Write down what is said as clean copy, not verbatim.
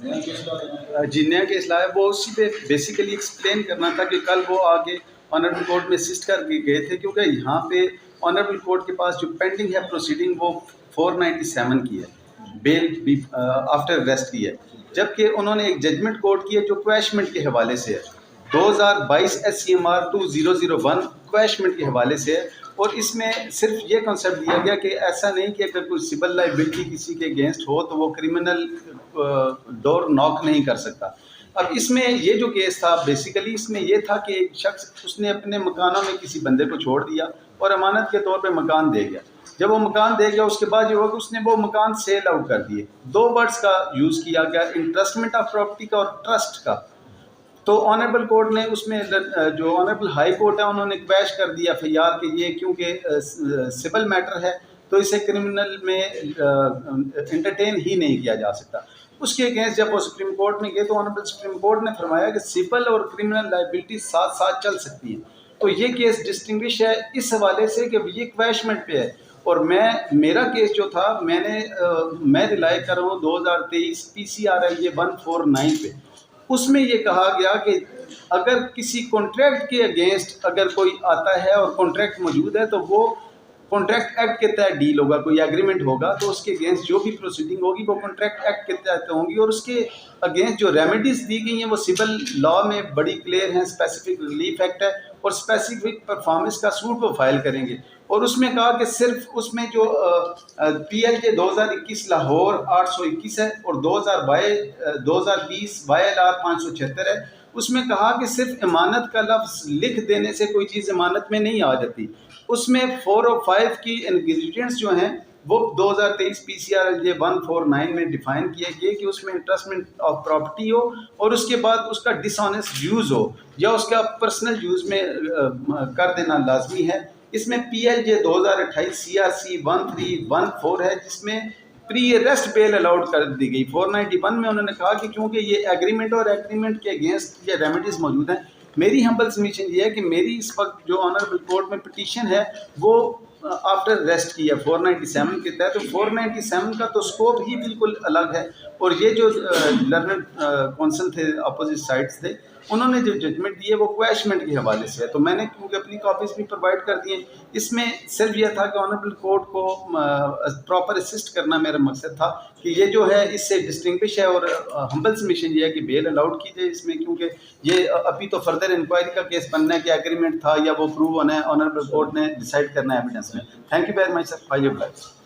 جی نیا کیس لایا وہ اسی پہ بیسیکلی ایکسپلین کرنا تھا کہ کل وہ آگے آنریبل کورٹ میں اسسٹ کر کے گئے تھے، کیونکہ یہاں پہ آنریبل کورٹ کے پاس جو پینڈنگ ہے پروسیڈنگ وہ 497 کی ہے، بیل آفٹر اریسٹ کی ہے، جبکہ انہوں نے ایک ججمنٹ کوٹ کی ہے جو کویشمنٹ کے حوالے سے ہے، 2022 SCMR 2001 کویشمنٹ کے حوالے سے ہے، اور اس میں صرف یہ کنسیپٹ دیا گیا کہ ایسا نہیں کہ اگر کوئی سول لائبلٹی کسی کے اگینسٹ ہو تو وہ کرمنل ڈور ناک نہیں کر سکتا۔ اب اس میں یہ جو کیس تھا بیسیکلی اس میں یہ تھا کہ ایک شخص اس نے اپنے مکانوں میں کسی بندے کو چھوڑ دیا اور امانت کے طور پہ مکان دے گیا، جب وہ مکان دے گیا اس کے بعد یہ ہوا کہ اس نے وہ مکان سیل آؤٹ کر دیے، دو ورڈز کا یوز کیا گیا، انٹرسٹمنٹ آف پراپرٹی کا اور ٹرسٹ کا۔ تو آنریبل کورٹ نے اس میں جو آنریبل ہائی کورٹ ہے انہوں نے کویش کر دیا FIR کہ یہ کیونکہ سول میٹر ہے تو اسے کرمنل میں انٹرٹین ہی نہیں کیا جا سکتا۔ اس کے اگینسٹ جب وہ سپریم کورٹ میں گئے تو آنریبل سپریم کورٹ نے فرمایا کہ سول اور کرمنل لائبلٹی ساتھ ساتھ چل سکتی ہیں، تو یہ کیس ڈسٹنگوش ہے اس حوالے سے کہ یہ کویشمنٹ پہ ہے، اور میرا کیس جو تھا میں ریلائی کر رہا ہوں 2023 PCRLJ 149 پہ، اس میں یہ کہا گیا کہ اگر کسی کانٹریکٹ کے اگینسٹ اگر کوئی آتا ہے اور کانٹریکٹ موجود ہے تو وہ کانٹریکٹ ایکٹ کے تحت ڈیل ہوگا، کوئی ایگریمنٹ ہوگا تو اس کے اگینسٹ جو بھی پروسیڈنگ ہوگی وہ کانٹریکٹ ایکٹ کے تحت ہوں گی، اور اس کے اگینسٹ جو ریمیڈیز دی گئی ہیں وہ سول لا میں بڑی کلیئر ہیں، اسپیسیفک ریلیف ایکٹ ہے اور اسپیسیفک پرفارمنس کا سوٹ وہ فائل کریں گے، اور اس میں کہا کہ صرف اس میں جو PLJ 2021 لاہور 821 ہے اور 2020 YLR 576 ہے، اس میں کہا کہ صرف امانت کا لفظ لکھ دینے سے کوئی چیز امانت میں نہیں آ جاتی، اس میں 4 اور 5 کی انگریڈینٹس جو ہیں وہ 2023 PCRLJ 149 میں ڈیفائن کیے گئے کہ اس میں انٹرسٹمنٹ آف پراپرٹی ہو اور اس کے بعد اس کا ڈس آنیسٹ یوز ہو یا اس کا پرسنل یوز میں کر دینا لازمی ہے۔ اس میں PLJ 2028 CRC 1314 ہے جس میں پری ارسٹ بیل الاؤڈ کر دی گئی۔ 491 میں انہوں نے کہا کہ کیونکہ یہ ایگریمنٹ اور ایگریمنٹ کے اگینسٹ یہ ریمیڈیز موجود ہیں، میری ہمبل سبمیشن یہ ہے کہ میری اس وقت جو آنریبل کورٹ میں پٹیشن ہے وہ آفٹر ریسٹ کی ہے 497 کے تحت، تو 497 کا تو اسکوپ ہی بالکل الگ ہے، اور یہ جو لرنڈ کونسل تھے اپوزٹ سائڈس تھے انہوں نے جو ججمنٹ دی ہے وہ کویشمنٹ کے حوالے سے ہے، تو میں نے کیونکہ اپنی کاپیز بھی پرووائڈ کر دی ہیں، اس میں صرف یہ تھا کہ آنریبل کورٹ کو پراپر اسسٹ کرنا میرا مقصد تھا کہ یہ جو ہے اس سے ڈسٹنگوش ہے، اور ہمبل سبمیشن یہ ہے کہ بیل الاؤڈ کی جائے اس میں، کیونکہ یہ ابھی تو فردر انکوائری کا کیس بننا ہے کہ ایگریمنٹ تھا یا وہ پروو ہونا ہے، آنریبل کورٹ نے ڈیسائیڈ کرنا ہے ایویڈنس میں۔ Thank you very much sir,